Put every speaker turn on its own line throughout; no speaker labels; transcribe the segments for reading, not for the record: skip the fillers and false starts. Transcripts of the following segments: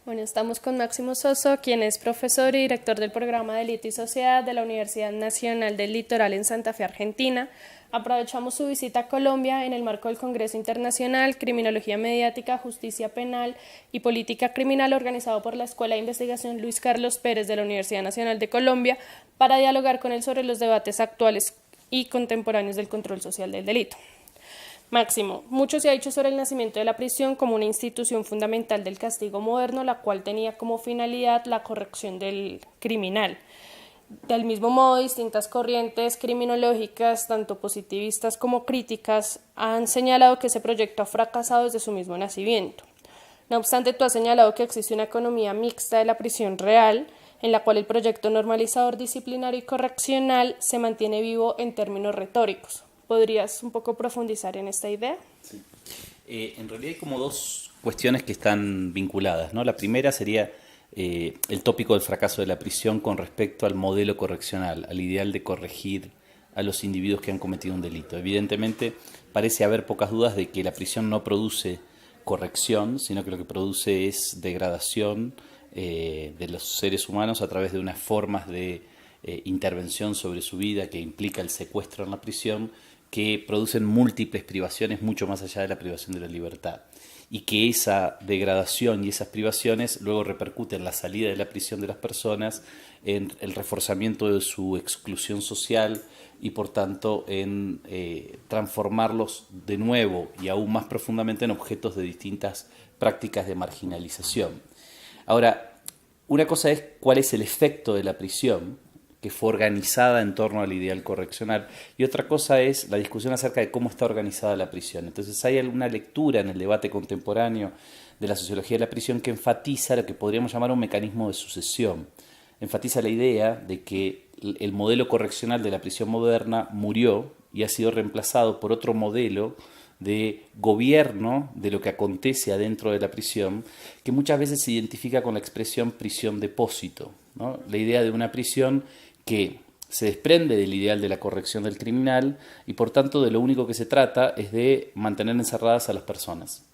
Bueno, estamos con Máximo Soso, quien es profesor y director del programa Delito y Sociedad de la Universidad Nacional del Litoral en Santa Fe, Argentina. Aprovechamos su visita a Colombia en el marco del Congreso Internacional Criminología Mediática, Justicia Penal y Política Criminal, organizado por la Escuela de Investigación Luis Carlos Pérez de la Universidad Nacional de Colombia, para dialogar con él sobre los debates actuales y contemporáneos del control social del delito. Máximo, mucho se ha dicho sobre el nacimiento de la prisión como una institución fundamental del castigo moderno, la cual tenía como finalidad la corrección del criminal. Del mismo modo, distintas corrientes criminológicas, tanto positivistas como críticas, han señalado que ese proyecto ha fracasado desde su mismo nacimiento. No obstante, tú has señalado que existe una economía mixta de la prisión real, en la cual el proyecto normalizador, disciplinario y correccional se mantiene vivo en términos retóricos. ¿Podrías un poco profundizar en esta idea?
Sí. En realidad hay como dos cuestiones que están vinculadas, ¿no? La primera sería el tópico del fracaso de la prisión con respecto al modelo correccional, al ideal de corregir a los individuos que han cometido un delito. Evidentemente parece haber pocas dudas de que la prisión no produce corrección, sino que lo que produce es degradación de los seres humanos a través de unas formas de intervención sobre su vida que implica el secuestro en la prisión, que producen múltiples privaciones mucho más allá de la privación de la libertad, y que esa degradación y esas privaciones luego repercuten en la salida de la prisión de las personas, en el reforzamiento de su exclusión social y por tanto en transformarlos de nuevo y aún más profundamente en objetos de distintas prácticas de marginalización. Ahora, una cosa es cuál es el efecto de la prisión, que fue organizada en torno al ideal correccional, y otra cosa es la discusión acerca de cómo está organizada la prisión. Entonces hay alguna lectura en el debate contemporáneo de la sociología de la prisión que enfatiza lo que podríamos llamar un mecanismo de sucesión. Enfatiza la idea de que el modelo correccional de la prisión moderna murió y ha sido reemplazado por otro modelo de gobierno de lo que acontece adentro de la prisión, que muchas veces se identifica con la expresión prisión depósito, ¿no? La idea de una prisión que se desprende del ideal de la corrección del criminal y por tanto de lo único que se trata es de mantener encerradas a las personas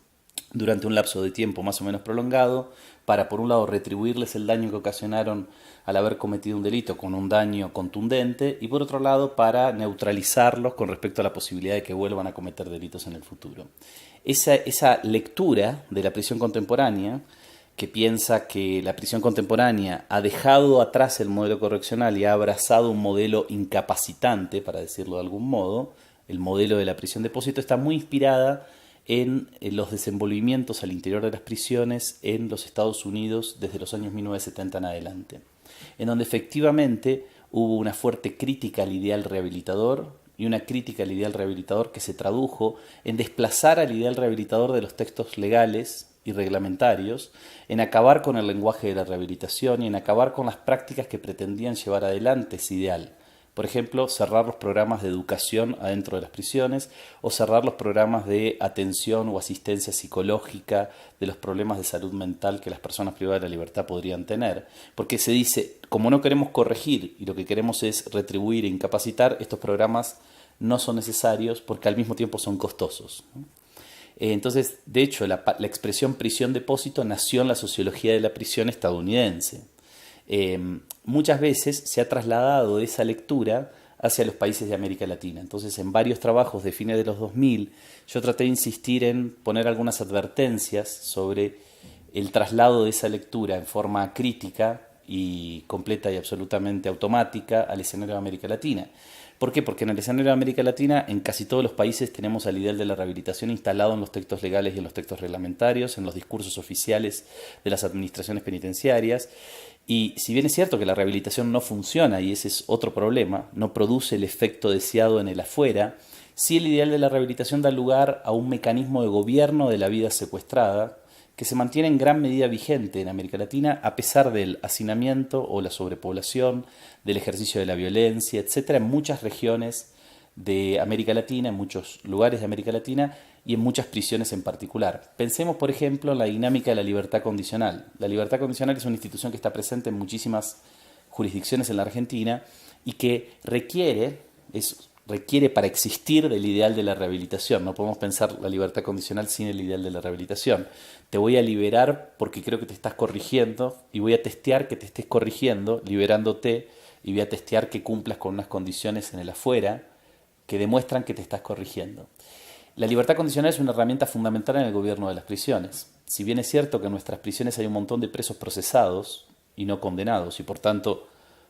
durante un lapso de tiempo más o menos prolongado para, por un lado, retribuirles el daño que ocasionaron al haber cometido un delito con un daño contundente y, por otro lado, para neutralizarlos con respecto a la posibilidad de que vuelvan a cometer delitos en el futuro. Esa lectura de la prisión contemporánea, que piensa que la prisión contemporánea ha dejado atrás el modelo correccional y ha abrazado un modelo incapacitante, para decirlo de algún modo, el modelo de la prisión depósito, está muy inspirada en los desenvolvimientos al interior de las prisiones en los Estados Unidos desde los años 1970 en adelante, en donde efectivamente hubo una fuerte crítica al ideal rehabilitador y una crítica al ideal rehabilitador que se tradujo en desplazar al ideal rehabilitador de los textos legales y reglamentarios, en acabar con el lenguaje de la rehabilitación y en acabar con las prácticas que pretendían llevar adelante ese ideal. Por ejemplo, cerrar los programas de educación adentro de las prisiones o cerrar los programas de atención o asistencia psicológica de los problemas de salud mental que las personas privadas de la libertad podrían tener. Porque se dice, como no queremos corregir y lo que queremos es retribuir e incapacitar, estos programas no son necesarios porque al mismo tiempo son costosos. Entonces, de hecho, la expresión prisión-depósito nació en la sociología de la prisión estadounidense. Muchas veces se ha trasladado esa lectura hacia los países de América Latina. Entonces, en varios trabajos de fines de los 2000, yo traté de insistir en poner algunas advertencias sobre el traslado de esa lectura en forma crítica y completa y absolutamente automática al escenario de América Latina. ¿Por qué? Porque en el escenario de América Latina, en casi todos los países tenemos al ideal de la rehabilitación instalado en los textos legales y en los textos reglamentarios, en los discursos oficiales de las administraciones penitenciarias. Y si bien es cierto que la rehabilitación no funciona, y ese es otro problema, no produce el efecto deseado en el afuera, sí el ideal de la rehabilitación da lugar a un mecanismo de gobierno de la vida secuestrada que se mantiene en gran medida vigente en América Latina a pesar del hacinamiento o la sobrepoblación, del ejercicio de la violencia, etcétera, en muchas regiones de América Latina, en muchos lugares de América Latina y en muchas prisiones en particular. Pensemos, por ejemplo, en la dinámica de la libertad condicional. La libertad condicional es una institución que está presente en muchísimas jurisdicciones en la Argentina y que requiere, es requiere para existir del ideal de la rehabilitación. No podemos pensar la libertad condicional sin el ideal de la rehabilitación. Te voy a liberar porque creo que te estás corrigiendo y voy a testear que te estés corrigiendo, liberándote, y voy a testear que cumplas con unas condiciones en el afuera que demuestran que te estás corrigiendo. La libertad condicional es una herramienta fundamental en el gobierno de las prisiones. Si bien es cierto que en nuestras prisiones hay un montón de presos procesados y no condenados, y por tanto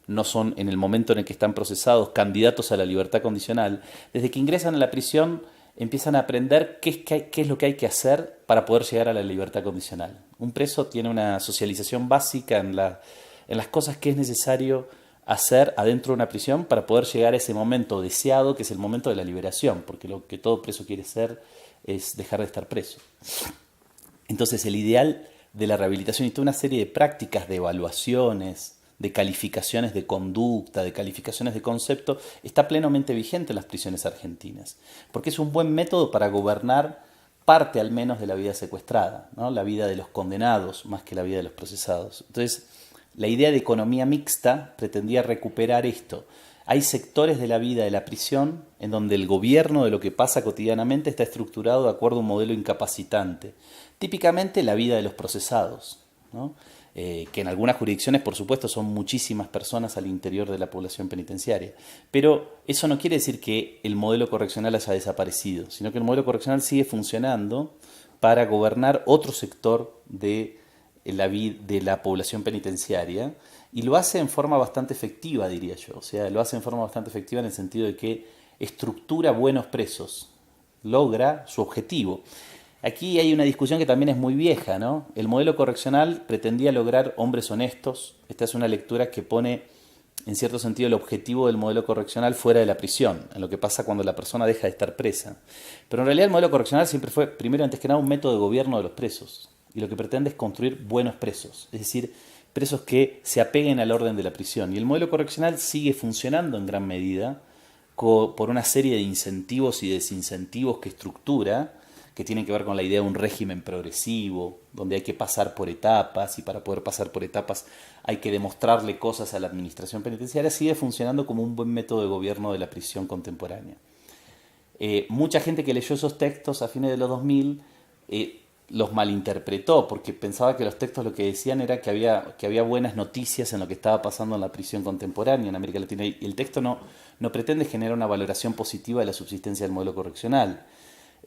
no son, en el momento en el que están procesados, candidatos a la libertad condicional, desde que ingresan a la prisión empiezan a aprender qué es lo que hay que hacer para poder llegar a la libertad condicional. Un preso tiene una socialización básica en las cosas que es necesario hacer adentro de una prisión para poder llegar a ese momento deseado, que es el momento de la liberación, porque lo que todo preso quiere ser es dejar de estar preso. Entonces el ideal de la rehabilitación y toda una serie de prácticas, de evaluaciones, de calificaciones de conducta, de calificaciones de concepto, está plenamente vigente en las prisiones argentinas, porque es un buen método para gobernar parte al menos de la vida secuestrada, ¿no? La vida de los condenados más que la vida de los procesados. Entonces, la idea de economía mixta pretendía recuperar esto. Hay sectores de la vida de la prisión en donde el gobierno de lo que pasa cotidianamente está estructurado de acuerdo a un modelo incapacitante. Típicamente la vida de los procesados, ¿no? Que en algunas jurisdicciones, por supuesto, son muchísimas personas al interior de la población penitenciaria. Pero eso no quiere decir que el modelo correccional haya desaparecido, sino que el modelo correccional sigue funcionando para gobernar otro sector de la población penitenciaria, y lo hace en forma bastante efectiva, diría yo. O sea, lo hace en forma bastante efectiva en el sentido de que estructura buenos presos, logra su objetivo. Aquí hay una discusión que también es muy vieja, ¿no? El modelo correccional pretendía lograr hombres honestos. Esta es una lectura que pone, en cierto sentido, el objetivo del modelo correccional fuera de la prisión, en lo que pasa cuando la persona deja de estar presa. Pero en realidad el modelo correccional siempre fue, primero antes que nada, un método de gobierno de los presos. Y lo que pretende es construir buenos presos, es decir, presos que se apeguen al orden de la prisión. Y el modelo correccional sigue funcionando en gran medida por una serie de incentivos y desincentivos que estructura, que tienen que ver con la idea de un régimen progresivo, donde hay que pasar por etapas, y para poder pasar por etapas hay que demostrarle cosas a la administración penitenciaria. Sigue funcionando como un buen método de gobierno de la prisión contemporánea. Mucha gente que leyó esos textos a fines de los 2000 los malinterpretó, porque pensaba que los textos lo que decían era que había buenas noticias en lo que estaba pasando en la prisión contemporánea en América Latina, y el texto no pretende generar una valoración positiva de la subsistencia del modelo correccional.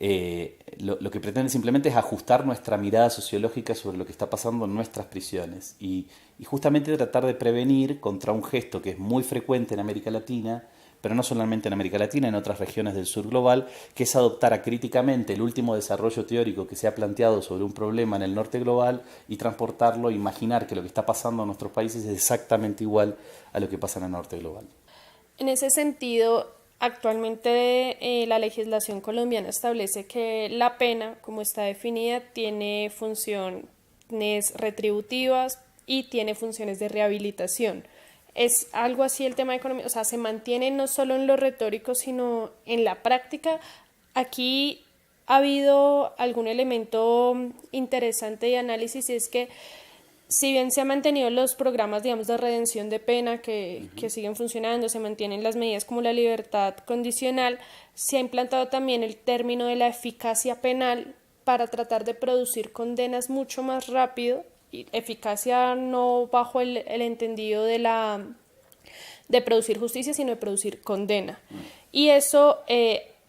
Lo que pretende simplemente es ajustar nuestra mirada sociológica sobre lo que está pasando en nuestras prisiones y justamente tratar de prevenir contra un gesto que es muy frecuente en América Latina, pero no solamente en América Latina, en otras regiones del sur global, que es adoptar acríticamente el último desarrollo teórico que se ha planteado sobre un problema en el norte global y transportarlo, imaginar que lo que está pasando en nuestros países es exactamente igual a lo que pasa en el norte global.
En ese sentido, actualmente la legislación colombiana establece que la pena, como está definida, tiene funciones retributivas y tiene funciones de rehabilitación. ¿Es algo así el tema de economía? O sea, ¿se mantiene no solo en lo retórico, sino en la práctica? Aquí ha habido algún elemento interesante de análisis, y es que si bien se han mantenido los programas, digamos, de redención de pena que siguen funcionando, se mantienen las medidas como la libertad condicional, se ha implantado también el término de la eficacia penal para tratar de producir condenas mucho más rápido, y eficacia no bajo el entendido de producir justicia, sino de producir condena. Y eso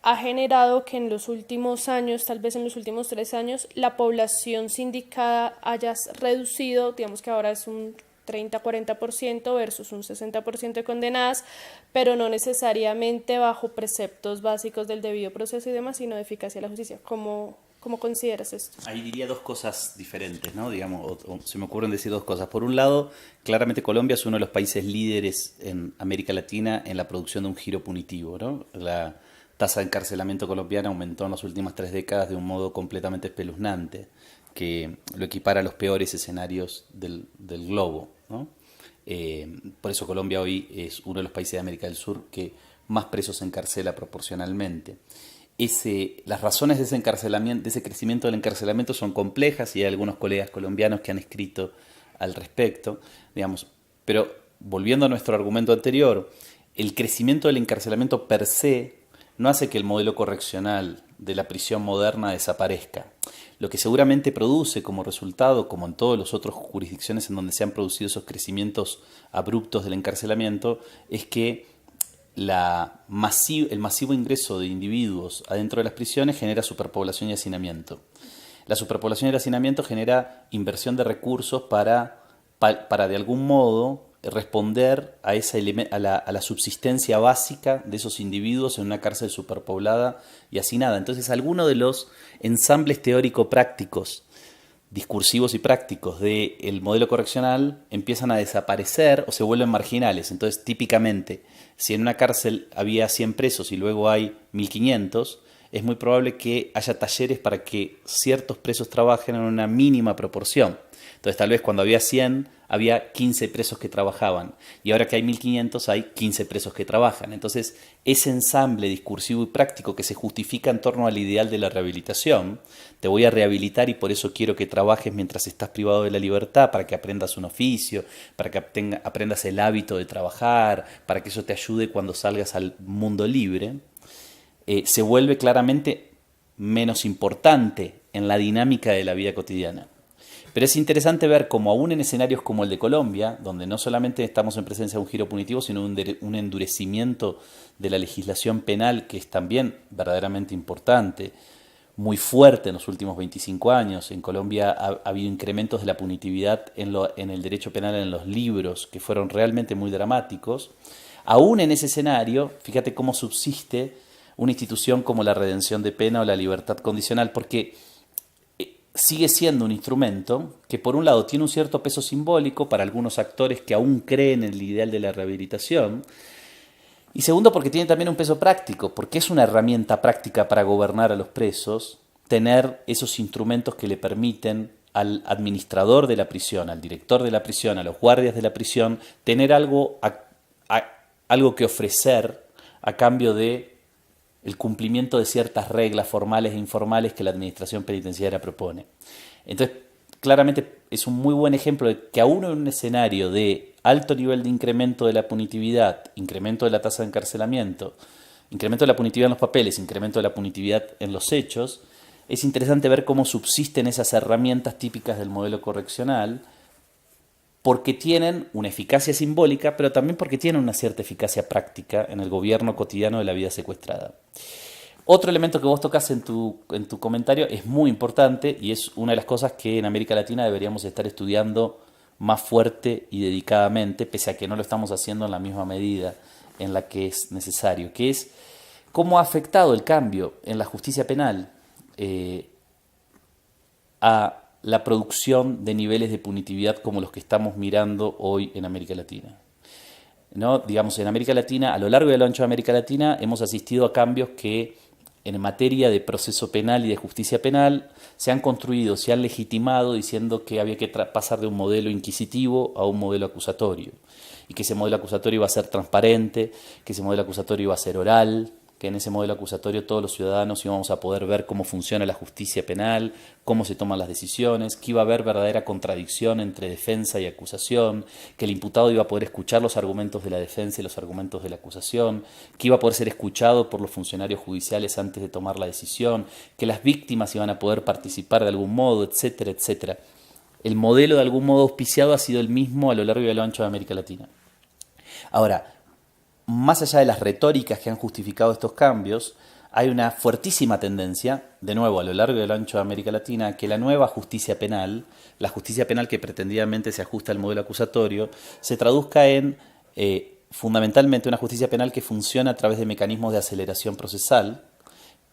ha generado que en los últimos años, tal vez en los últimos 3 años, la población sindicada haya reducido, digamos que ahora es un 30-40% versus un 60% de condenadas, pero no necesariamente bajo preceptos básicos del debido proceso y demás, sino de eficacia de la justicia. ¿Cómo consideras esto?
Ahí diría dos cosas diferentes, ¿no? Digamos, o se me ocurren decir dos cosas. Por un lado, claramente Colombia es uno de los países líderes en América Latina en la producción de un giro punitivo, ¿no? La tasa de encarcelamiento colombiana aumentó en las últimas 3 décadas de un modo completamente espeluznante, que lo equipara a los peores escenarios del globo, ¿no? Por eso Colombia hoy es uno de los países de América del Sur que más presos encarcela proporcionalmente. Las razones de ese encarcelamiento, de ese crecimiento del encarcelamiento, son complejas, y hay algunos colegas colombianos que han escrito al respecto, digamos. Pero volviendo a nuestro argumento anterior, el crecimiento del encarcelamiento per se no hace que el modelo correccional de la prisión moderna desaparezca. Lo que seguramente produce como resultado, como en todas las otras jurisdicciones en donde se han producido esos crecimientos abruptos del encarcelamiento, es que el masivo ingreso de individuos adentro de las prisiones genera superpoblación y hacinamiento. La superpoblación y el hacinamiento genera inversión de recursos para de algún modo responder a la subsistencia básica de esos individuos en una cárcel superpoblada y hacinada. Entonces, algunos de los ensambles teórico-prácticos, discursivos y prácticos del modelo correccional empiezan a desaparecer o se vuelven marginales. Entonces, típicamente, si en una cárcel había 100 presos y luego hay 1500, es muy probable que haya talleres para que ciertos presos trabajen en una mínima proporción. Entonces, tal vez cuando había 100, había 15 presos que trabajaban. Y ahora que hay 1500, hay 15 presos que trabajan. Entonces, ese ensamble discursivo y práctico que se justifica en torno al ideal de la rehabilitación, te voy a rehabilitar y por eso quiero que trabajes mientras estás privado de la libertad, para que aprendas un oficio, para que aprendas el hábito de trabajar, para que eso te ayude cuando salgas al mundo libre, se vuelve claramente menos importante en la dinámica de la vida cotidiana. Pero es interesante ver cómo aún en escenarios como el de Colombia, donde no solamente estamos en presencia de un giro punitivo, sino un endurecimiento de la legislación penal, que es también verdaderamente importante, muy fuerte en los últimos 25 años. En Colombia ha habido incrementos de la punitividad en el derecho penal en los libros que fueron realmente muy dramáticos. Aún en ese escenario, fíjate cómo subsiste una institución como la redención de pena o la libertad condicional, porque sigue siendo un instrumento que por un lado tiene un cierto peso simbólico para algunos actores que aún creen en el ideal de la rehabilitación, y segundo porque tiene también un peso práctico, porque es una herramienta práctica para gobernar a los presos, tener esos instrumentos que le permiten al administrador de la prisión, al director de la prisión, a los guardias de la prisión, tener algo que ofrecer a cambio de el cumplimiento de ciertas reglas formales e informales que la administración penitenciaria propone. Entonces, claramente es un muy buen ejemplo de que aún en un escenario de alto nivel de incremento de la punitividad, incremento de la tasa de encarcelamiento, incremento de la punitividad en los papeles, incremento de la punitividad en los hechos, es interesante ver cómo subsisten esas herramientas típicas del modelo correccional, porque tienen una eficacia simbólica, pero también porque tienen una cierta eficacia práctica en el gobierno cotidiano de la vida secuestrada. Otro elemento que vos tocás en tu comentario es muy importante y es una de las cosas que en América Latina deberíamos estar estudiando más fuerte y dedicadamente, pese a que no lo estamos haciendo en la misma medida en la que es necesario, que es cómo ha afectado el cambio en la justicia penal a la producción de niveles de punitividad como los que estamos mirando hoy en América Latina. ¿No? Digamos, en América Latina, a lo largo y a lo ancho de América Latina, hemos asistido a cambios que en materia de proceso penal y de justicia penal se han construido, se han legitimado diciendo que había que pasar de un modelo inquisitivo a un modelo acusatorio, y que ese modelo acusatorio iba a ser transparente, que ese modelo acusatorio iba a ser oral, que en ese modelo acusatorio todos los ciudadanos íbamos a poder ver cómo funciona la justicia penal, cómo se toman las decisiones, que iba a haber verdadera contradicción entre defensa y acusación, que el imputado iba a poder escuchar los argumentos de la defensa y los argumentos de la acusación, que iba a poder ser escuchado por los funcionarios judiciales antes de tomar la decisión, que las víctimas iban a poder participar de algún modo, etcétera, etcétera. El modelo de algún modo auspiciado ha sido el mismo a lo largo y a lo ancho de América Latina. Ahora, más allá de las retóricas que han justificado estos cambios, hay una fuertísima tendencia, de nuevo a lo largo y a lo ancho de América Latina, que la nueva justicia penal, la justicia penal que pretendidamente se ajusta al modelo acusatorio, se traduzca en fundamentalmente una justicia penal que funciona a través de mecanismos de aceleración procesal,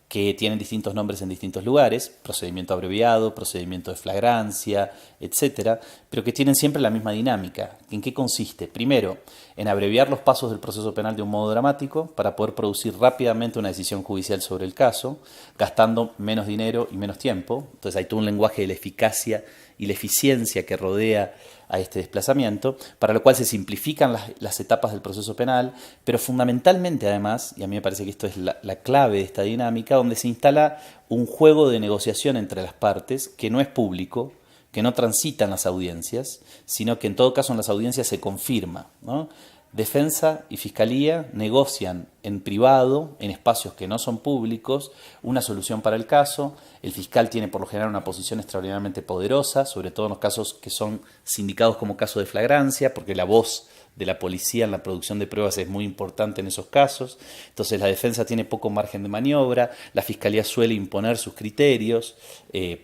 que tienen distintos nombres en distintos lugares, procedimiento abreviado, procedimiento de flagrancia, etcétera, pero que tienen siempre la misma dinámica. ¿En qué consiste? Primero, en abreviar los pasos del proceso penal de un modo dramático para poder producir rápidamente una decisión judicial sobre el caso, gastando menos dinero y menos tiempo. Entonces hay todo un lenguaje de la eficacia y la eficiencia que rodea a este desplazamiento, para lo cual se simplifican las etapas del proceso penal, pero fundamentalmente además, y a mí me parece que esto es la clave de esta dinámica, donde se instala un juego de negociación entre las partes que no es público, que no transita en las audiencias, sino que en todo caso en las audiencias se confirma, ¿no? Defensa y Fiscalía negocian en privado, en espacios que no son públicos, una solución para el caso. El fiscal tiene por lo general una posición extraordinariamente poderosa, sobre todo en los casos que son sindicados como caso de flagrancia, porque la voz de la policía en la producción de pruebas es muy importante en esos casos. Entonces la defensa tiene poco margen de maniobra, la Fiscalía suele imponer sus criterios,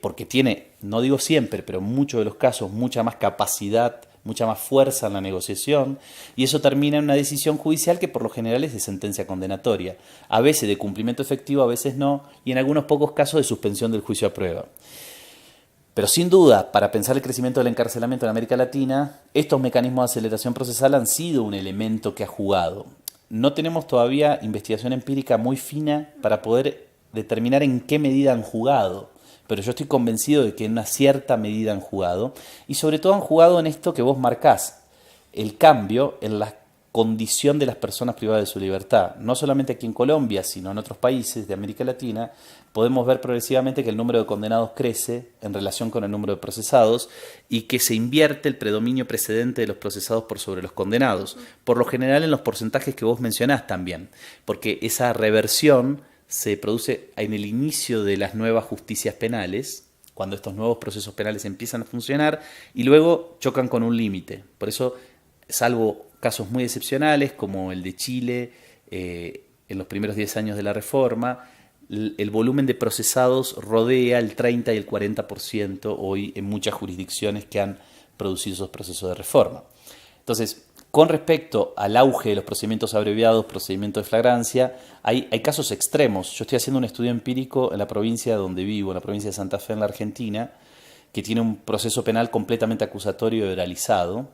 porque tiene, no digo siempre, pero en muchos de los casos, mucha más capacidad, mucha más fuerza en la negociación, y eso termina en una decisión judicial que por lo general es de sentencia condenatoria, a veces de cumplimiento efectivo, a veces no, y en algunos pocos casos de suspensión del juicio a prueba. Pero sin duda, para pensar el crecimiento del encarcelamiento en América Latina, estos mecanismos de aceleración procesal han sido un elemento que ha jugado. No tenemos todavía investigación empírica muy fina para poder determinar en qué medida han jugado, pero yo estoy convencido de que en una cierta medida han jugado, y sobre todo han jugado en esto que vos marcás, el cambio en la condición de las personas privadas de su libertad. No solamente aquí en Colombia, sino en otros países de América Latina, podemos ver progresivamente que el número de condenados crece en relación con el número de procesados y que se invierte el predominio precedente de los procesados por sobre los condenados, por lo general en los porcentajes que vos mencionás también, porque esa reversión se produce en el inicio de las nuevas justicias penales, cuando estos nuevos procesos penales empiezan a funcionar y luego chocan con un límite. Por eso, salvo casos muy excepcionales como el de Chile en los primeros 10 años de la reforma, el volumen de procesados rodea el 30 y el 40% hoy en muchas jurisdicciones que han producido esos procesos de reforma. Entonces, con respecto al auge de los procedimientos abreviados, procedimientos de flagrancia, hay casos extremos. Yo estoy haciendo un estudio empírico en la provincia donde vivo, en la provincia de Santa Fe, en la Argentina, que tiene un proceso penal completamente acusatorio y oralizado,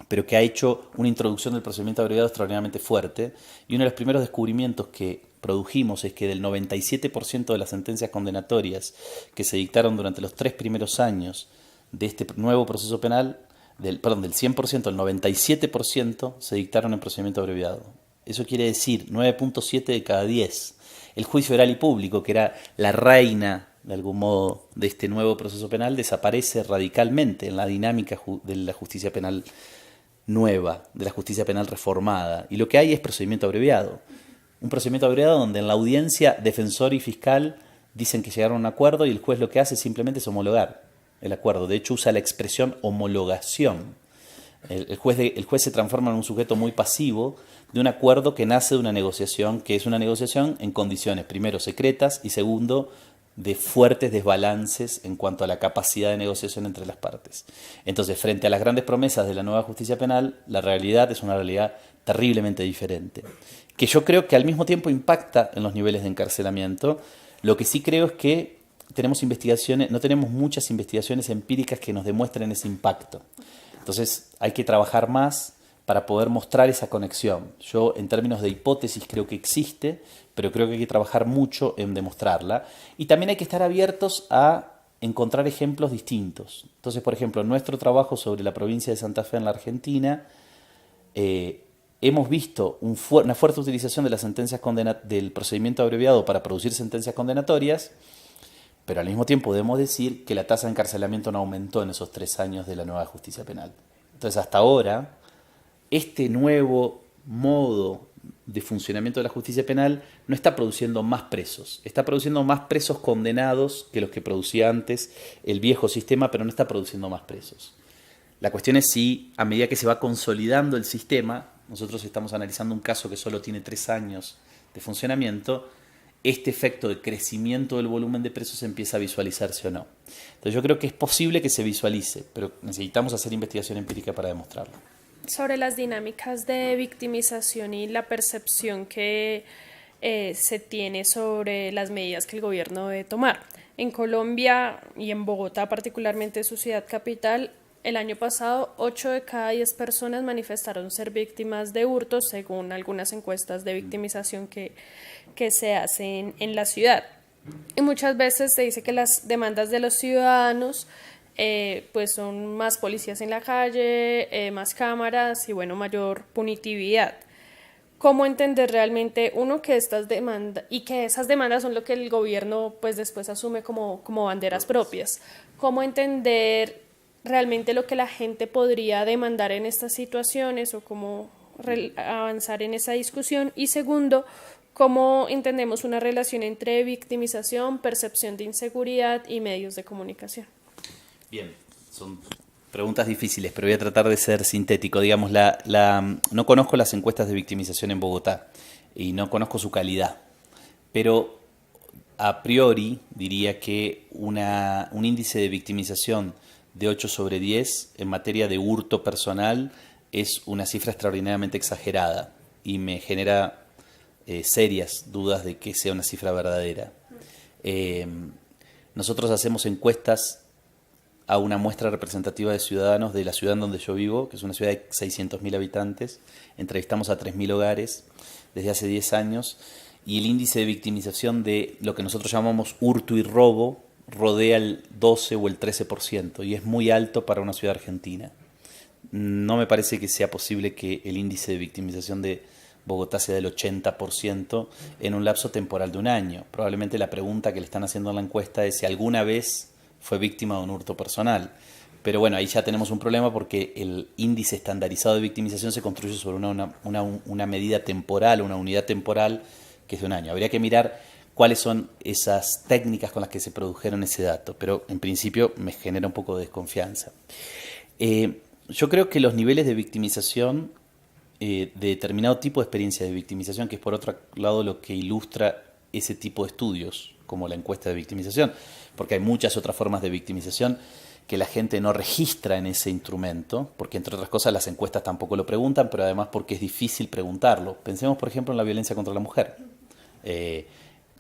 pero que ha hecho una introducción del procedimiento abreviado extraordinariamente fuerte. Y uno de los primeros descubrimientos que produjimos es que del 97% de las sentencias condenatorias que se dictaron durante los 3 primeros años de este nuevo proceso penal, del 100%, el 97% se dictaron en procedimiento abreviado. Eso quiere decir 9.7 de cada 10. El juicio oral y público, que era la reina, de algún modo, de este nuevo proceso penal, desaparece radicalmente en la dinámica de la justicia penal nueva, de la justicia penal reformada. Y lo que hay es procedimiento abreviado. Un procedimiento abreviado donde en la audiencia defensor y fiscal dicen que llegaron a un acuerdo y el juez lo que hace simplemente es homologar el acuerdo. De hecho, usa la expresión homologación. El juez se transforma en un sujeto muy pasivo de un acuerdo que nace de una negociación, que es una negociación en condiciones, primero, secretas y segundo, de fuertes desbalances en cuanto a la capacidad de negociación entre las partes. Entonces, frente a las grandes promesas de la nueva justicia penal, la realidad es una realidad terriblemente diferente, que yo creo que al mismo tiempo impacta en los niveles de encarcelamiento. Lo que sí creo es que no tenemos muchas investigaciones empíricas que nos demuestren ese impacto. Entonces hay que trabajar más para poder mostrar esa conexión. Yo en términos de hipótesis creo que existe, pero creo que hay que trabajar mucho en demostrarla. Y también hay que estar abiertos a encontrar ejemplos distintos. Entonces, por ejemplo, en nuestro trabajo sobre la provincia de Santa Fe en la Argentina, hemos visto una fuerte utilización de las sentencias del procedimiento abreviado para producir sentencias condenatorias, pero al mismo tiempo debemos decir que la tasa de encarcelamiento no aumentó en esos 3 años de la nueva justicia penal. Entonces, hasta ahora, este nuevo modo de funcionamiento de la justicia penal no está produciendo más presos. Está produciendo más presos condenados que los que producía antes el viejo sistema, pero no está produciendo más presos. La cuestión es si, a medida que se va consolidando el sistema, nosotros estamos analizando un caso que solo tiene 3 años de funcionamiento, este efecto de crecimiento del volumen de presos empieza a visualizarse o no. Entonces yo creo que es posible que se visualice, pero necesitamos hacer investigación empírica para demostrarlo.
Sobre las dinámicas de victimización y la percepción que se tiene sobre las medidas que el gobierno debe tomar. En Colombia y en Bogotá, particularmente su ciudad capital, el año pasado 8 de cada 10 personas manifestaron ser víctimas de hurtos, según algunas encuestas de victimización que se hacen en la ciudad. Y muchas veces se dice que las demandas de los ciudadanos pues son más policías en la calle, más cámaras y bueno, mayor punitividad. ¿Cómo entender realmente, uno, que estas demandas y que esas demandas son lo que el gobierno pues después asume como banderas propias? ¿Cómo entender realmente lo que la gente podría demandar en estas situaciones o cómo avanzar en esa discusión. Y segundo, cómo entendemos una relación entre victimización, percepción de inseguridad y medios de comunicación.
Bien, son preguntas difíciles, pero voy a tratar de ser sintético. Digamos, no conozco las encuestas de victimización en Bogotá y no conozco su calidad, pero a priori diría que un índice de victimización de 8 sobre 10 en materia de hurto personal es una cifra extraordinariamente exagerada y me genera serias dudas de que sea una cifra verdadera. Nosotros hacemos encuestas a una muestra representativa de ciudadanos de la ciudad en donde yo vivo, que es una ciudad de 600.000 habitantes. Entrevistamos a 3.000 hogares desde hace 10 años y el índice de victimización de lo que nosotros llamamos hurto y robo rodea el 12 o el 13% y es muy alto para una ciudad argentina. No me parece que sea posible que el índice de victimización de Bogotá sea del 80% en un lapso temporal de un año. Probablemente la pregunta que le están haciendo en la encuesta es si alguna vez fue víctima de un hurto personal. Pero bueno, ahí ya tenemos un problema porque el índice estandarizado de victimización se construye sobre una medida temporal, una unidad temporal que es de un año. Habría que mirar cuáles son esas técnicas con las que se produjeron ese dato, pero en principio me genera un poco de desconfianza. Yo creo que los niveles de victimización, de determinado tipo de experiencia de victimización, que es por otro lado lo que ilustra ese tipo de estudios, como la encuesta de victimización, porque hay muchas otras formas de victimización que la gente no registra en ese instrumento, porque entre otras cosas las encuestas tampoco lo preguntan, pero además porque es difícil preguntarlo. Pensemos, por ejemplo, en la violencia contra la mujer.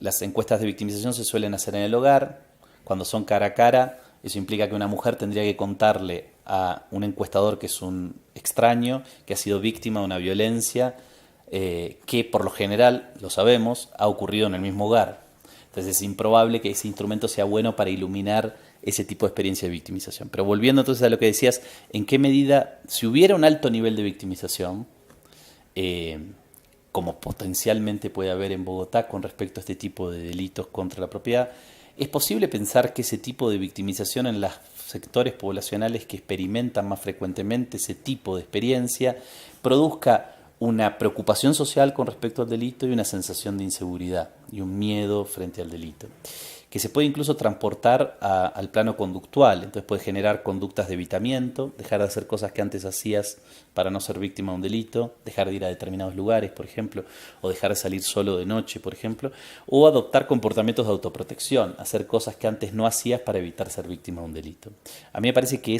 Las encuestas de victimización se suelen hacer en el hogar, cuando son cara a cara, eso implica que una mujer tendría que contarle a un encuestador que es un extraño, que ha sido víctima de una violencia, que por lo general, lo sabemos, ha ocurrido en el mismo hogar. Entonces es improbable que ese instrumento sea bueno para iluminar ese tipo de experiencia de victimización. Pero volviendo entonces a lo que decías, ¿en qué medida, si hubiera un alto nivel de victimización, como potencialmente puede haber en Bogotá con respecto a este tipo de delitos contra la propiedad, es posible pensar que ese tipo de victimización en los sectores poblacionales que experimentan más frecuentemente ese tipo de experiencia produzca una preocupación social con respecto al delito y una sensación de inseguridad y un miedo frente al delito, que se puede incluso transportar al plano conductual. Entonces puede generar conductas de evitamiento, dejar de hacer cosas que antes hacías para no ser víctima de un delito, dejar de ir a determinados lugares, por ejemplo, o dejar de salir solo de noche, por ejemplo, o adoptar comportamientos de autoprotección, hacer cosas que antes no hacías para evitar ser víctima de un delito. A mí me parece que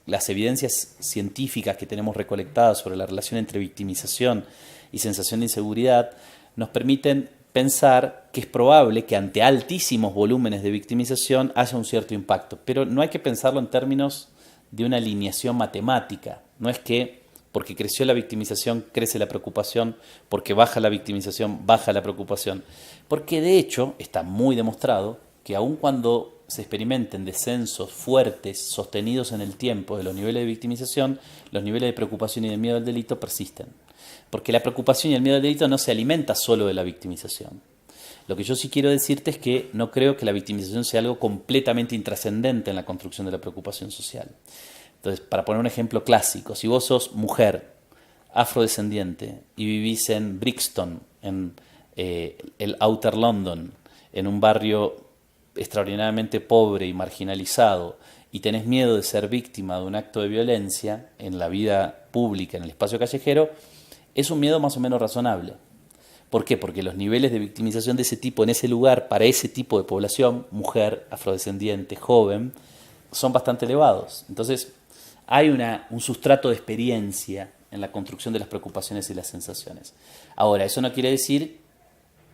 las evidencias científicas que tenemos recolectadas sobre la relación entre victimización y sensación de inseguridad nos permiten pensar que es probable que ante altísimos volúmenes de victimización haya un cierto impacto, pero no hay que pensarlo en términos de una alineación matemática. No es que porque creció la victimización crece la preocupación, porque baja la victimización baja la preocupación, porque de hecho está muy demostrado que aun cuando se experimenten descensos fuertes, sostenidos en el tiempo de los niveles de victimización, los niveles de preocupación y de miedo al delito persisten. Porque la preocupación y el miedo al delito no se alimenta solo de la victimización. Lo que yo sí quiero decirte es que no creo que la victimización sea algo completamente intrascendente en la construcción de la preocupación social. Entonces, para poner un ejemplo clásico, si vos sos mujer, afrodescendiente, y vivís en Brixton, en el Outer London, en un barrio extraordinariamente pobre y marginalizado, y tenés miedo de ser víctima de un acto de violencia en la vida pública, en el espacio callejero, es un miedo más o menos razonable. ¿Por qué? Porque los niveles de victimización de ese tipo en ese lugar, para ese tipo de población, mujer, afrodescendiente, joven, son bastante elevados. Entonces, hay un sustrato de experiencia en la construcción de las preocupaciones y las sensaciones. Ahora, eso no quiere decir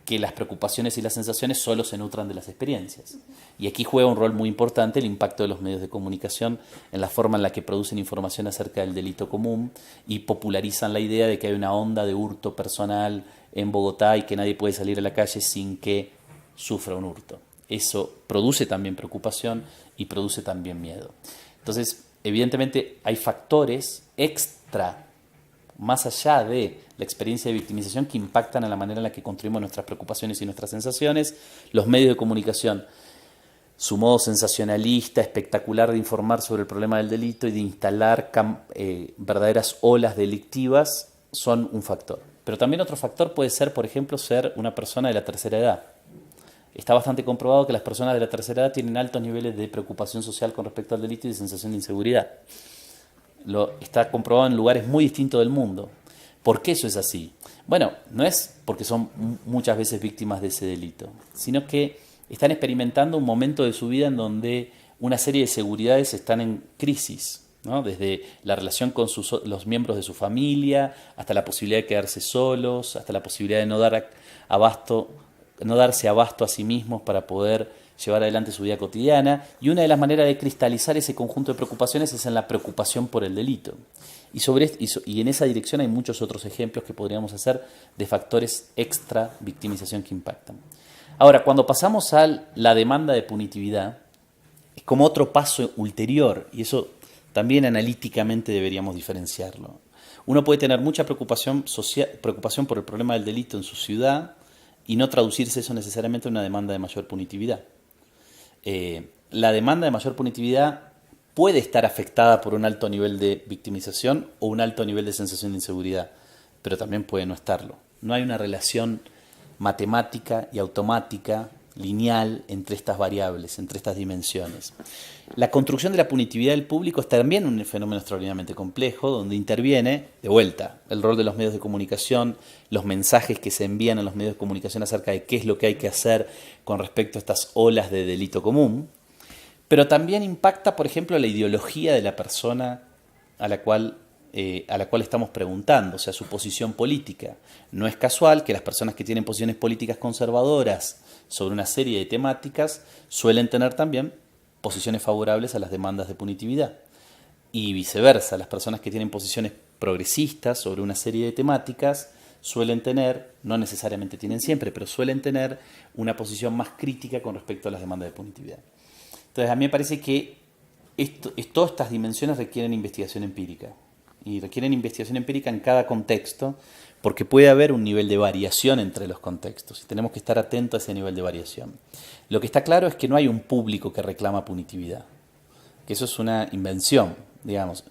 que las preocupaciones y las sensaciones solo se nutran de las experiencias. Y aquí juega un rol muy importante el impacto de los medios de comunicación en la forma en la que producen información acerca del delito común y popularizan la idea de que hay una onda de hurto personal en Bogotá y que nadie puede salir a la calle sin que sufra un hurto. Eso produce también preocupación y produce también miedo. Entonces, evidentemente hay factores extra, más allá de la experiencia de victimización, que impactan en la manera en la que construimos nuestras preocupaciones y nuestras sensaciones. Los medios de comunicación, su modo sensacionalista, espectacular de informar sobre el problema del delito y de instalar verdaderas olas delictivas, son un factor. Pero también otro factor puede ser, por ejemplo, ser una persona de la tercera edad. Está bastante comprobado que las personas de la tercera edad tienen altos niveles de preocupación social con respecto al delito y de sensación de inseguridad. Está comprobado en lugares muy distintos del mundo. ¿Por qué eso es así? Bueno, no es porque son muchas veces víctimas de ese delito, sino que están experimentando un momento de su vida en donde una serie de seguridades están en crisis, ¿no? Desde la relación con los miembros de su familia, hasta la posibilidad de quedarse solos, hasta la posibilidad de no darse abasto a sí mismos para poder llevar adelante su vida cotidiana. Y una de las maneras de cristalizar ese conjunto de preocupaciones es en la preocupación por el delito. Y en esa dirección hay muchos otros ejemplos que podríamos hacer de factores extra victimización que impactan. Ahora, cuando pasamos a la demanda de punitividad, es como otro paso ulterior, y eso también analíticamente deberíamos diferenciarlo. Uno puede tener mucha preocupación por el problema del delito en su ciudad y no traducirse eso necesariamente en una demanda de mayor punitividad. La demanda de mayor punitividad puede estar afectada por un alto nivel de victimización o un alto nivel de sensación de inseguridad, pero también puede no estarlo. No hay una relación matemática y automática, lineal, entre estas variables, entre estas dimensiones. La construcción de la punitividad del público es también un fenómeno extraordinariamente complejo, donde interviene, de vuelta, el rol de los medios de comunicación, los mensajes que se envían a los medios de comunicación acerca de qué es lo que hay que hacer con respecto a estas olas de delito común, pero también impacta, por ejemplo, la ideología de la persona a la cual estamos preguntando, o sea, su posición política. No es casual que las personas que tienen posiciones políticas conservadoras sobre una serie de temáticas suelen tener también posiciones favorables a las demandas de punitividad. Y viceversa, las personas que tienen posiciones progresistas sobre una serie de temáticas suelen tener, no necesariamente tienen siempre, pero suelen tener una posición más crítica con respecto a las demandas de punitividad. Entonces, a mí me parece que todas estas dimensiones requieren investigación empírica. Y requieren investigación empírica en cada contexto, porque puede haber un nivel de variación entre los contextos y tenemos que estar atentos a ese nivel de variación. Lo que está claro es que no hay un público que reclama punitividad, que eso es una invención, digamos,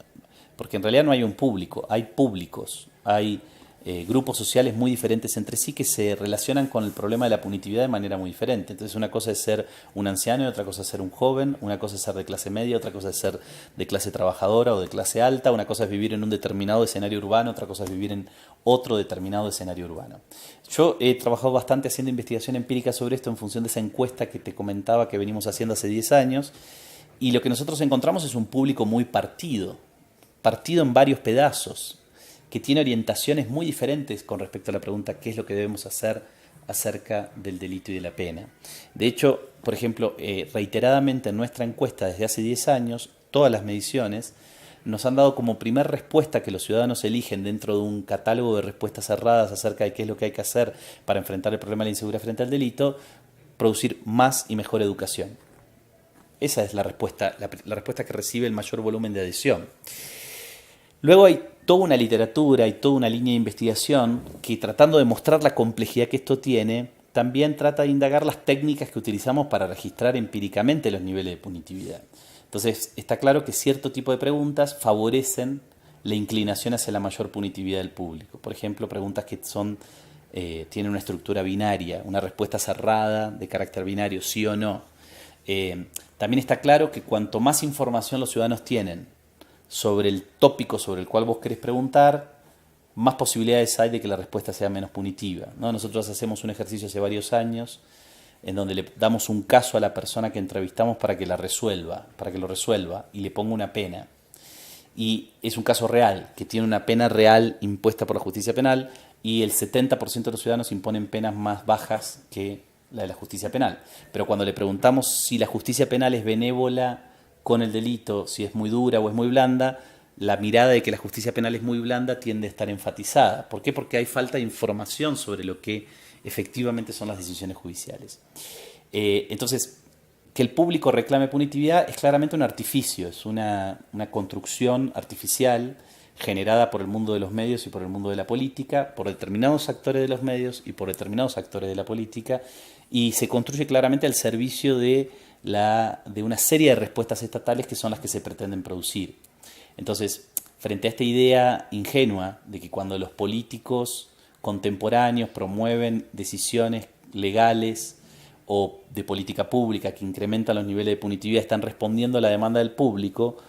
porque en realidad no hay un público, hay públicos, hay grupos sociales muy diferentes entre sí que se relacionan con el problema de la punitividad de manera muy diferente. Entonces una cosa es ser un anciano y otra cosa es ser un joven, una cosa es ser de clase media, otra cosa es ser de clase trabajadora o de clase alta, una cosa es vivir en un determinado escenario urbano, otra cosa es vivir en otro determinado escenario urbano. Yo he trabajado bastante haciendo investigación empírica sobre esto en función de esa encuesta que te comentaba que venimos haciendo hace 10 años, y lo que nosotros encontramos es un público muy partido en varios pedazos, que tiene orientaciones muy diferentes con respecto a la pregunta qué es lo que debemos hacer acerca del delito y de la pena. De hecho, por ejemplo, reiteradamente en nuestra encuesta desde hace 10 años, todas las mediciones nos han dado como primer respuesta que los ciudadanos eligen dentro de un catálogo de respuestas cerradas acerca de qué es lo que hay que hacer para enfrentar el problema de la inseguridad frente al delito, producir más y mejor educación. Esa es la respuesta que recibe el mayor volumen de adhesión. Luego hay toda una literatura y toda una línea de investigación que, tratando de mostrar la complejidad que esto tiene, también trata de indagar las técnicas que utilizamos para registrar empíricamente los niveles de punitividad. Entonces, está claro que cierto tipo de preguntas favorecen la inclinación hacia la mayor punitividad del público. Por ejemplo, preguntas que tienen una estructura binaria, una respuesta cerrada de carácter binario, sí o no. También está claro que cuanto más información los ciudadanos tienen sobre el tópico sobre el cual vos querés preguntar, más posibilidades hay de que la respuesta sea menos punitiva, ¿no? Nosotros hacemos un ejercicio hace varios años en donde le damos un caso a la persona que entrevistamos para que lo resuelva y le ponga una pena. Y es un caso real, que tiene una pena real impuesta por la justicia penal, y el 70% de los ciudadanos imponen penas más bajas que la de la justicia penal. Pero cuando le preguntamos si la justicia penal es benévola con el delito, si es muy dura o es muy blanda, la mirada de que la justicia penal es muy blanda tiende a estar enfatizada. ¿Por qué? Porque hay falta de información sobre lo que efectivamente son las decisiones judiciales. Entonces, que el público reclame punitividad es claramente un artificio, es una construcción artificial generada por el mundo de los medios y por el mundo de la política, por determinados actores de los medios y por determinados actores de la política, y se construye claramente al servicio de una serie de respuestas estatales que son las que se pretenden producir. Entonces, frente a esta idea ingenua de que cuando los políticos contemporáneos promueven decisiones legales o de política pública que incrementan los niveles de punitividad, están respondiendo a la demanda del público,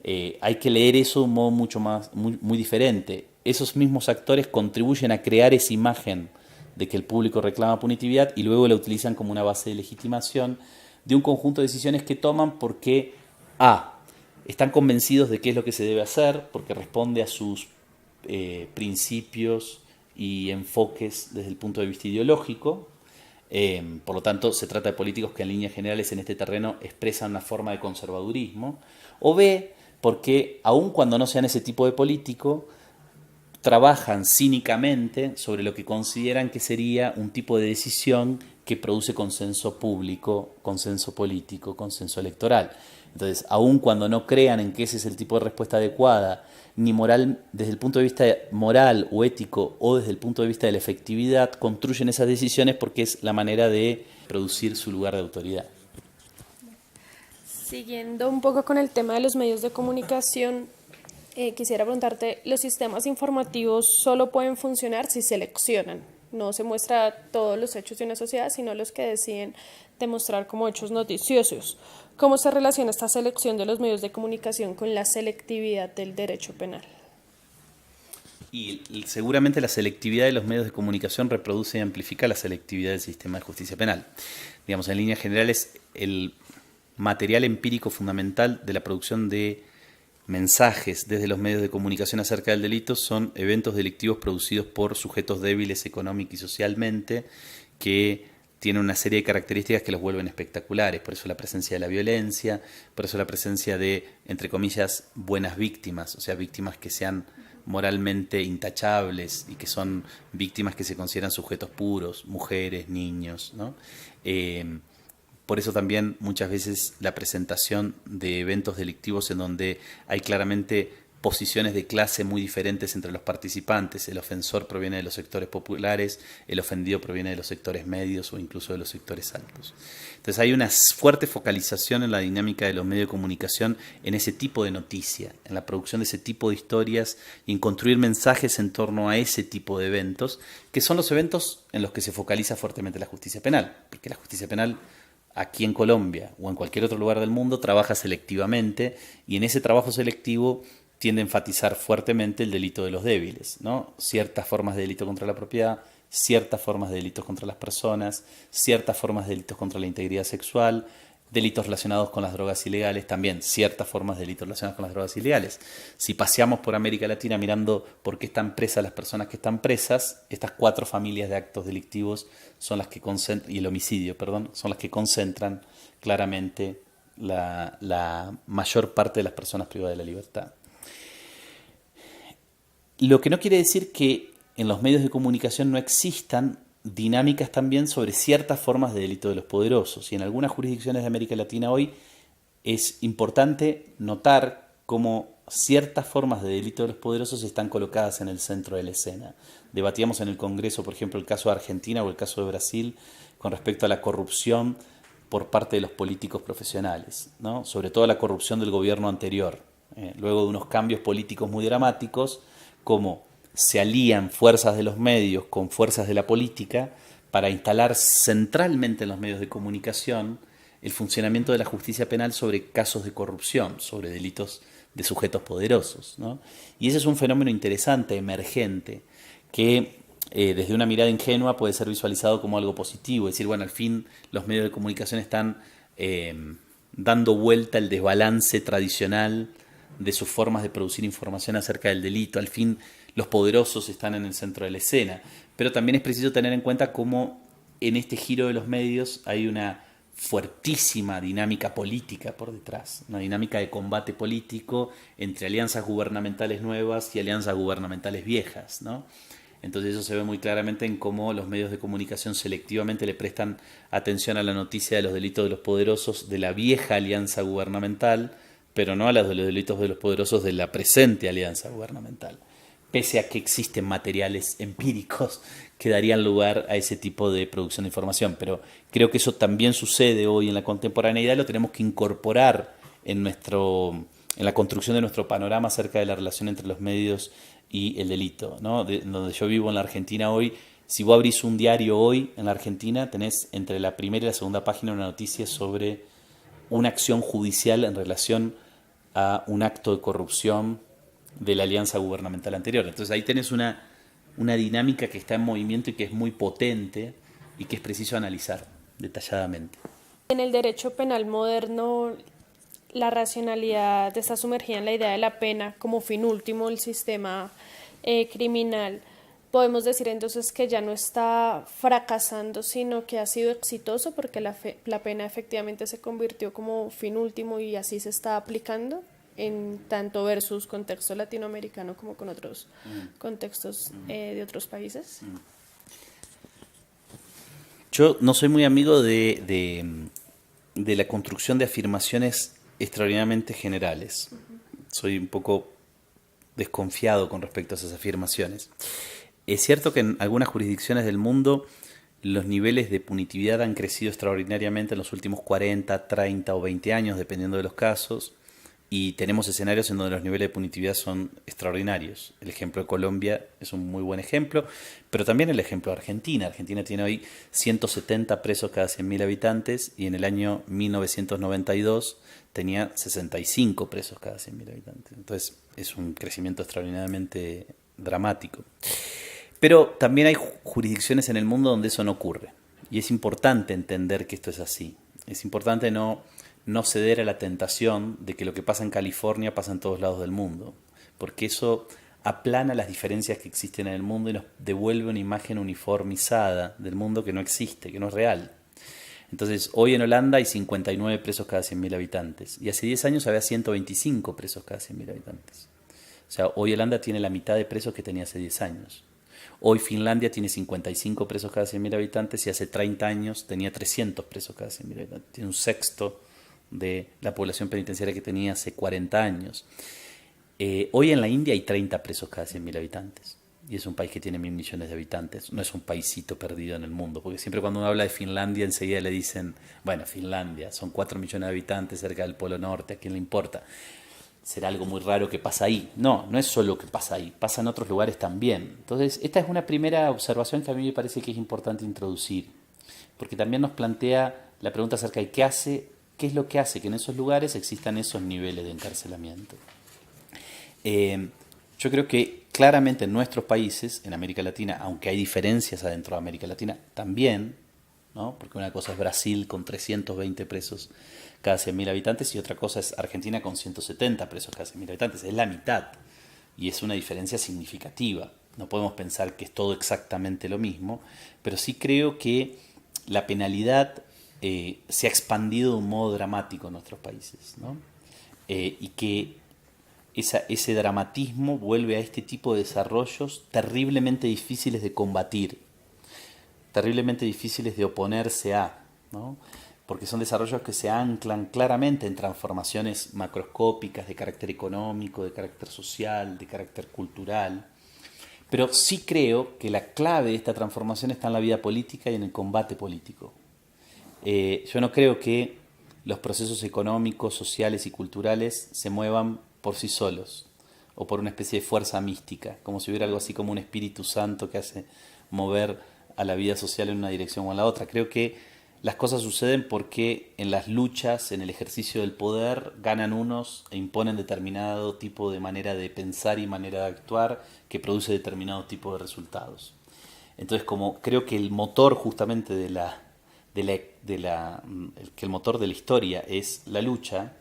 hay que leer eso de un modo muy diferente. Esos mismos actores contribuyen a crear esa imagen de que el público reclama punitividad y luego la utilizan como una base de legitimación de un conjunto de decisiones que toman porque están convencidos de qué es lo que se debe hacer, porque responde a sus principios y enfoques desde el punto de vista ideológico. Por lo tanto, se trata de políticos que en líneas generales en este terreno expresan una forma de conservadurismo. O B, porque aun cuando no sean ese tipo de político, trabajan cínicamente sobre lo que consideran que sería un tipo de decisión que produce consenso público, consenso político, consenso electoral. Entonces, aun cuando no crean en que ese es el tipo de respuesta adecuada, ni moral, desde el punto de vista moral o ético o desde el punto de vista de la efectividad, construyen esas decisiones porque es la manera de producir su lugar de autoridad.
Siguiendo un poco con el tema de los medios de comunicación, quisiera preguntarte, ¿los sistemas informativos solo pueden funcionar si seleccionan? No se muestra todos los hechos de una sociedad, sino los que deciden demostrar como hechos noticiosos. ¿Cómo se relaciona esta selección de los medios de comunicación con la selectividad del derecho penal?
Y seguramente la selectividad de los medios de comunicación reproduce y amplifica la selectividad del sistema de justicia penal. Digamos, en líneas generales, el material empírico fundamental de la producción de mensajes desde los medios de comunicación acerca del delito son eventos delictivos producidos por sujetos débiles económica y socialmente que tienen una serie de características que los vuelven espectaculares. Por eso la presencia de la violencia, por eso la presencia de, entre comillas, buenas víctimas, o sea, víctimas que sean moralmente intachables y que son víctimas que se consideran sujetos puros, mujeres, niños, ¿no? Por eso también muchas veces la presentación de eventos delictivos en donde hay claramente posiciones de clase muy diferentes entre los participantes. El ofensor proviene de los sectores populares, el ofendido proviene de los sectores medios o incluso de los sectores altos. Entonces hay una fuerte focalización en la dinámica de los medios de comunicación en ese tipo de noticia, en la producción de ese tipo de historias y en construir mensajes en torno a ese tipo de eventos, que son los eventos en los que se focaliza fuertemente la justicia penal, porque la justicia penal aquí en Colombia o en cualquier otro lugar del mundo trabaja selectivamente y en ese trabajo selectivo tiende a enfatizar fuertemente el delito de los débiles, ¿no? Ciertas formas de delito contra la propiedad, ciertas formas de delitos contra las personas, ciertas formas de delitos contra la integridad sexual, delitos relacionados con las drogas ilegales, también ciertas formas de delitos relacionados con las drogas ilegales. Si paseamos por América Latina mirando por qué están presas las personas que están presas, estas 4 familias de actos delictivos son las que concentran, y el homicidio, perdón, son las que concentran claramente la mayor parte de las personas privadas de la libertad. Lo que no quiere decir que en los medios de comunicación no existan dinámicas también sobre ciertas formas de delito de los poderosos. Y en algunas jurisdicciones de América Latina hoy es importante notar cómo ciertas formas de delito de los poderosos están colocadas en el centro de la escena. Debatíamos en el Congreso, por ejemplo, el caso de Argentina o el caso de Brasil con respecto a la corrupción por parte de los políticos profesionales, ¿no? Sobre todo la corrupción del gobierno anterior. Luego de unos cambios políticos muy dramáticos, como se alían fuerzas de los medios con fuerzas de la política para instalar centralmente en los medios de comunicación el funcionamiento de la justicia penal sobre casos de corrupción, sobre delitos de sujetos poderosos, ¿no? Y ese es un fenómeno interesante, emergente, que desde una mirada ingenua puede ser visualizado como algo positivo, es decir, bueno, al fin los medios de comunicación están dando vuelta al desbalance tradicional de sus formas de producir información acerca del delito. Al fin los poderosos están en el centro de la escena, pero también es preciso tener en cuenta cómo en este giro de los medios hay una fuertísima dinámica política por detrás, una dinámica de combate político entre alianzas gubernamentales nuevas y alianzas gubernamentales viejas, ¿no? Entonces eso se ve muy claramente en cómo los medios de comunicación selectivamente le prestan atención a la noticia de los delitos de los poderosos de la vieja alianza gubernamental, pero no a los delitos de los poderosos de la presente alianza gubernamental, pese a que existen materiales empíricos que darían lugar a ese tipo de producción de información. Pero creo que eso también sucede hoy en la contemporaneidad, lo tenemos que incorporar en en la construcción de nuestro panorama acerca de la relación entre los medios y el delito, ¿no? Donde yo vivo en la Argentina hoy, si vos abrís un diario hoy en la Argentina, tenés entre la primera y la segunda página una noticia sobre una acción judicial en relación a un acto de corrupción de la alianza gubernamental anterior. Entonces ahí tenés una dinámica que está en movimiento y que es muy potente y que es preciso analizar detalladamente.
En el derecho penal moderno, la racionalidad está sumergida en la idea de la pena como fin último del sistema criminal. Podemos decir entonces que ya no está fracasando, sino que ha sido exitoso porque la pena efectivamente se convirtió como fin último y así se está aplicando en tanto versus contexto latinoamericano como con otros contextos de otros países.
Yo no soy muy amigo de la construcción de afirmaciones extraordinariamente generales. Soy un poco desconfiado con respecto a esas afirmaciones. Es cierto que en algunas jurisdicciones del mundo los niveles de punitividad han crecido extraordinariamente en los últimos 40, 30 o 20 años, dependiendo de los casos, y tenemos escenarios en donde los niveles de punitividad son extraordinarios. El ejemplo de Colombia es un muy buen ejemplo, pero también el ejemplo de Argentina. Argentina tiene hoy 170 presos cada 100.000 habitantes y en el año 1992 tenía 65 presos cada 100.000 habitantes. Entonces es un crecimiento extraordinariamente dramático. Pero también hay jurisdicciones en el mundo donde eso no ocurre. Y es importante entender que esto es así. Es importante no ceder a la tentación de que lo que pasa en California pasa en todos lados del mundo. Porque eso aplana las diferencias que existen en el mundo y nos devuelve una imagen uniformizada del mundo que no existe, que no es real. Entonces, hoy en Holanda hay 59 presos cada 100.000 habitantes. Y hace 10 años había 125 presos cada 100.000 habitantes. O sea, hoy Holanda tiene la mitad de presos que tenía hace 10 años. Hoy Finlandia tiene 55 presos cada 100.000 habitantes y hace 30 años tenía 300 presos cada 100.000 habitantes. Tiene un sexto de la población penitenciaria que tenía hace 40 años. Hoy en la India hay 30 presos cada 100.000 habitantes. Y es un país que tiene 1.000 millones de habitantes. No es un paisito perdido en el mundo. Porque siempre cuando uno habla de Finlandia enseguida le dicen, bueno, Finlandia, son 4 millones de habitantes cerca del Polo Norte, ¿a quién le importa? Será algo muy raro que pasa ahí. No es solo que pasa ahí, pasa en otros lugares también. Entonces, esta es una primera observación que a mí me parece que es importante introducir, porque también nos plantea la pregunta acerca de qué es lo que hace que en esos lugares existan esos niveles de encarcelamiento. Yo creo que claramente en nuestros países, en América Latina, aunque hay diferencias adentro de América Latina, también, ¿no? Porque una cosa es Brasil con 320 presos cada 100.000 habitantes y otra cosa es Argentina con 170 presos cada 100.000 habitantes. Es la mitad y es una diferencia significativa. No podemos pensar que es todo exactamente lo mismo, pero sí creo que la penalidad se ha expandido de un modo dramático en nuestros países, ¿no? Y que ese dramatismo vuelve a este tipo de desarrollos terriblemente difíciles de combatir, terriblemente difíciles de oponerse a, ¿no? Porque son desarrollos que se anclan claramente en transformaciones macroscópicas de carácter económico, de carácter social, de carácter cultural. Pero sí creo que la clave de esta transformación está en la vida política y en el combate político. Yo no creo que los procesos económicos, sociales y culturales se muevan por sí solos o por una especie de fuerza mística, como si hubiera algo así como un Espíritu Santo que hace mover a la vida social en una dirección o en la otra. Creo que las cosas suceden porque en las luchas, en el ejercicio del poder, ganan unos e imponen determinado tipo de manera de pensar y manera de actuar que produce determinado tipo de resultados. Entonces, como creo que el motor justamente que el motor de la historia es la lucha,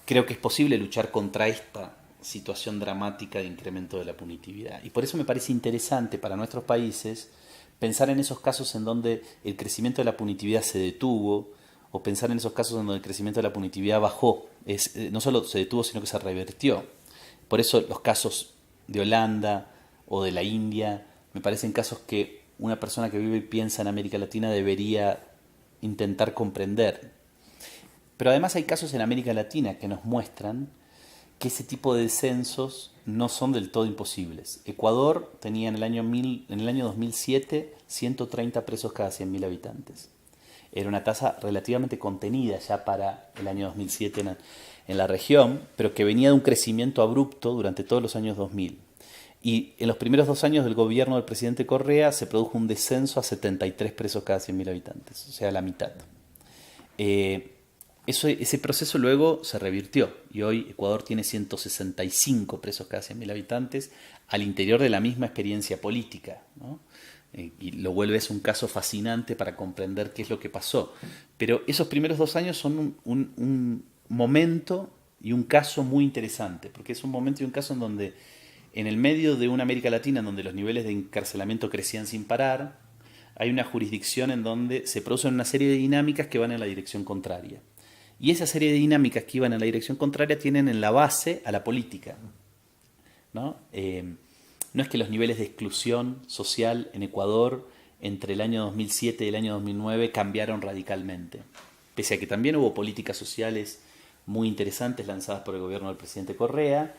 creo que es posible luchar contra esta situación dramática de incremento de la punitividad. Y por eso me parece interesante para nuestros países pensar en esos casos en donde el crecimiento de la punitividad se detuvo, o pensar en esos casos en donde el crecimiento de la punitividad bajó. No solo se detuvo, sino que se revertió. Por eso los casos de Holanda o de la India me parecen casos que una persona que vive y piensa en América Latina debería intentar comprender. Pero además hay casos en América Latina que nos muestran que ese tipo de descensos no son del todo imposibles. Ecuador tenía en el año 2007 130 presos cada 100.000 habitantes. Era una tasa relativamente contenida ya para el año 2007 en la región, pero que venía de un crecimiento abrupto durante todos los años 2000. Y en los primeros 2 años del gobierno del presidente Correa se produjo un descenso a 73 presos cada 100.000 habitantes, o sea, la mitad. Ese proceso luego se revirtió y hoy Ecuador tiene 165 presos cada 100.000 habitantes al interior de la misma experiencia política, ¿no? Y lo vuelves un caso fascinante para comprender qué es lo que pasó. Pero esos primeros 2 años son un momento y un caso muy interesante, porque es un momento y un caso en donde, en el medio de una América Latina en donde los niveles de encarcelamiento crecían sin parar, hay una jurisdicción en donde se producen una serie de dinámicas que van en la dirección contraria. Y esa serie de dinámicas que iban en la dirección contraria tienen en la base a la política, ¿no? No es que los niveles de exclusión social en Ecuador entre el año 2007 y el año 2009 cambiaron radicalmente, pese a que también hubo políticas sociales muy interesantes lanzadas por el gobierno del presidente Correa.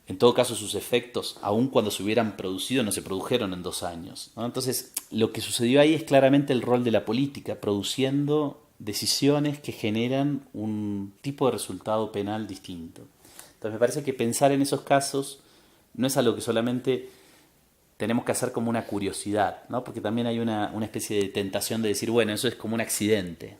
En todo caso, sus efectos, aun cuando se hubieran producido, no se produjeron en 2 años, ¿no? Entonces, lo que sucedió ahí es claramente el rol de la política, produciendo decisiones que generan un tipo de resultado penal distinto. Entonces, me parece que pensar en esos casos no es algo que solamente tenemos que hacer como una curiosidad, ¿no? Porque también hay una especie de tentación de decir, bueno, eso es como un accidente,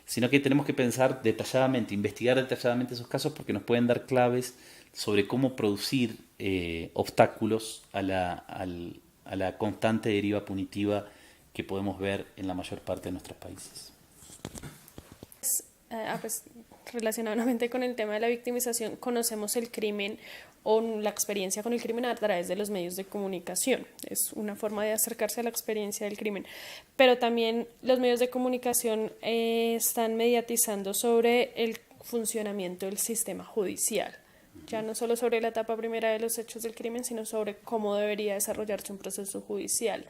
sino que tenemos que pensar detalladamente, investigar detalladamente esos casos porque nos pueden dar claves sobre cómo producir obstáculos a la constante deriva punitiva que podemos ver en la mayor parte de nuestros países.
Pues, relacionadamente con el tema de la victimización, conocemos el crimen o la experiencia con el crimen a través de los medios de comunicación. Es una forma de acercarse a la experiencia del crimen. Pero también los medios de comunicación están mediatizando sobre el funcionamiento del sistema judicial. Ya no solo sobre la etapa primera de los hechos del crimen, sino sobre cómo debería desarrollarse un proceso judicial.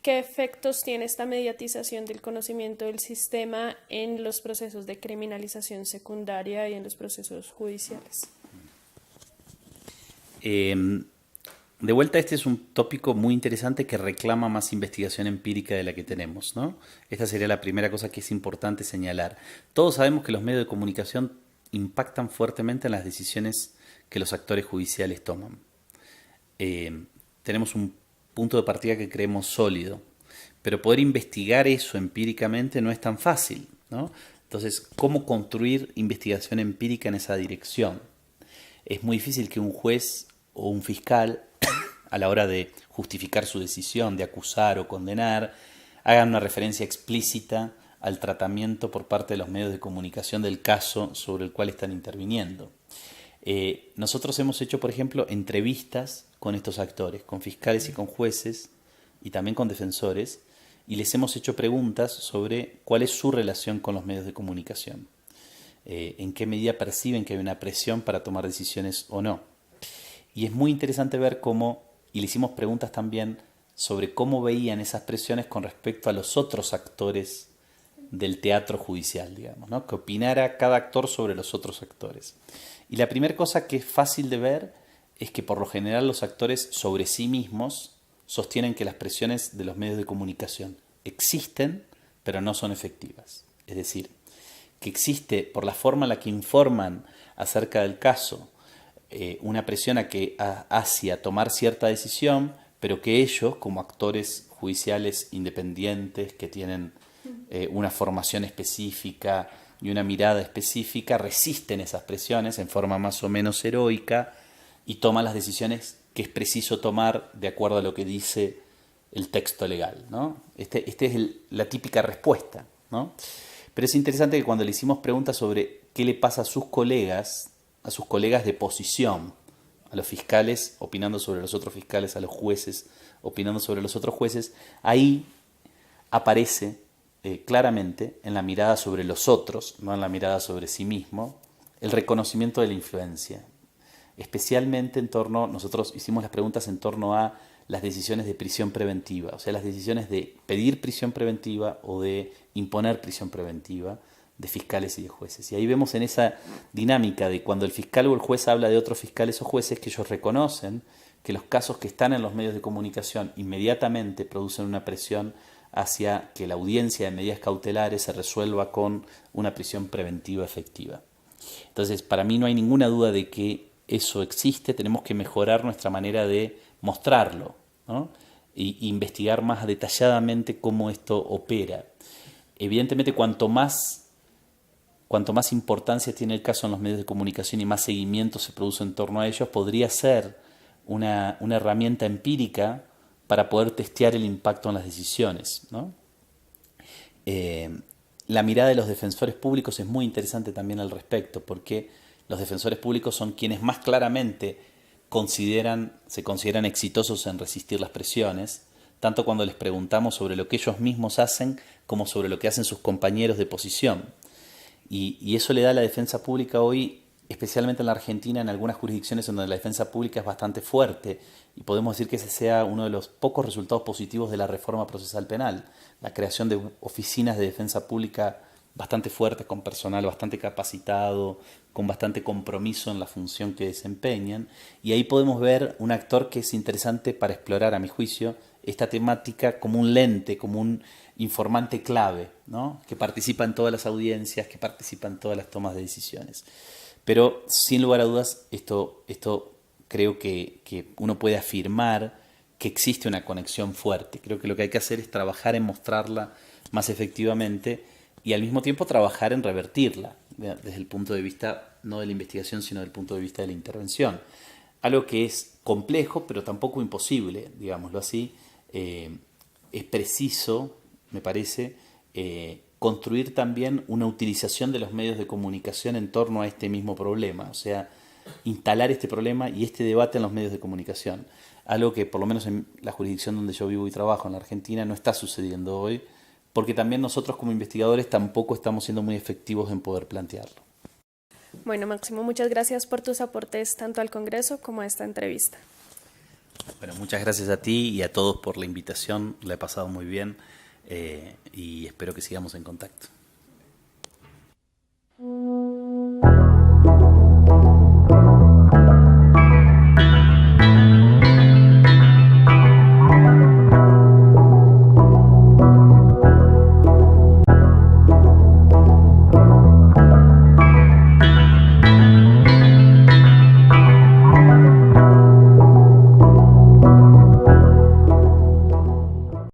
¿Qué efectos tiene esta mediatización del conocimiento del sistema en los procesos de criminalización secundaria y en los procesos judiciales?
De vuelta, este es un tópico muy interesante que reclama más investigación empírica de la que tenemos, ¿no? Esta sería la primera cosa que es importante señalar. Todos sabemos que los medios de comunicación impactan fuertemente en las decisiones que los actores judiciales toman. Tenemos un punto de partida que creemos sólido, pero poder investigar eso empíricamente no es tan fácil, ¿no? Entonces, ¿cómo construir investigación empírica en esa dirección? Es muy difícil que un juez o un fiscal, a la hora de justificar su decisión de acusar o condenar, hagan una referencia explícita al tratamiento por parte de los medios de comunicación del caso sobre el cual están interviniendo. Nosotros hemos hecho, por ejemplo, entrevistas con estos actores, con fiscales y con jueces, y también con defensores, y les hemos hecho preguntas sobre cuál es su relación con los medios de comunicación, en qué medida perciben que hay una presión para tomar decisiones o no. Y es muy interesante ver cómo, y le hicimos preguntas también sobre cómo veían esas presiones con respecto a los otros actores del teatro judicial, digamos, ¿no? Que opinara cada actor sobre los otros actores. Y la primera cosa que es fácil de ver es que por lo general los actores sobre sí mismos sostienen que las presiones de los medios de comunicación existen, pero no son efectivas. Es decir, que existe, por la forma en la que informan acerca del caso, una presión hacia tomar cierta decisión, pero que ellos, como actores judiciales independientes, que tienen una formación específica y una mirada específica, resisten esas presiones en forma más o menos heroica y toman las decisiones que es preciso tomar de acuerdo a lo que dice el texto legal, ¿no? Esta es la típica respuesta, ¿no? Pero es interesante que cuando le hicimos preguntas sobre qué le pasa a sus colegas de posición, a los fiscales opinando sobre los otros fiscales, a los jueces opinando sobre los otros jueces, ahí aparece claramente en la mirada sobre los otros, no en la mirada sobre sí mismo, el reconocimiento de la influencia. Especialmente nosotros hicimos las preguntas en torno a las decisiones de prisión preventiva, o sea, las decisiones de pedir prisión preventiva o de imponer prisión preventiva de fiscales y de jueces. Y ahí vemos en esa dinámica de cuando el fiscal o el juez habla de otros fiscales o jueces, que ellos reconocen que los casos que están en los medios de comunicación inmediatamente producen una presión hacia que la audiencia de medidas cautelares se resuelva con una prisión preventiva efectiva. Entonces, para mí no hay ninguna duda de que eso existe, tenemos que mejorar nuestra manera de mostrarlo, ¿no? Y investigar más detalladamente cómo esto opera. Evidentemente, cuanto más importancia tiene el caso en los medios de comunicación y más seguimiento se produce en torno a ellos, podría ser una herramienta empírica para poder testear el impacto en las decisiones, ¿no? La mirada de los defensores públicos es muy interesante también al respecto, porque los defensores públicos son quienes más claramente se consideran exitosos en resistir las presiones, tanto cuando les preguntamos sobre lo que ellos mismos hacen como sobre lo que hacen sus compañeros de posición. Y eso le da a la defensa pública hoy, especialmente en la Argentina, en algunas jurisdicciones en donde la defensa pública es bastante fuerte, y podemos decir que ese sea uno de los pocos resultados positivos de la reforma procesal penal, la creación de oficinas de defensa pública bastante fuertes, con personal bastante capacitado, con bastante compromiso en la función que desempeñan, y ahí podemos ver un actor que es interesante para explorar, a mi juicio, esta temática como un lente, como un informante clave, ¿no? Que participa en todas las audiencias, que participa en todas las tomas de decisiones. Pero sin lugar a dudas, esto creo que uno puede afirmar que existe una conexión fuerte. Creo que lo que hay que hacer es trabajar en mostrarla más efectivamente y al mismo tiempo trabajar en revertirla, desde el punto de vista no de la investigación, sino del punto de vista de la intervención. Algo que es complejo, pero tampoco imposible, digámoslo así. Es preciso, me parece, construir también una utilización de los medios de comunicación en torno a este mismo problema, o sea, instalar este problema y este debate en los medios de comunicación, algo que por lo menos en la jurisdicción donde yo vivo y trabajo, en la Argentina, no está sucediendo hoy, porque también nosotros como investigadores tampoco estamos siendo muy efectivos en poder plantearlo.
Bueno, Máximo, muchas gracias por tus aportes tanto al Congreso como a esta entrevista.
Bueno, muchas gracias a ti y a todos por la invitación, la he pasado muy bien y espero que sigamos en contacto.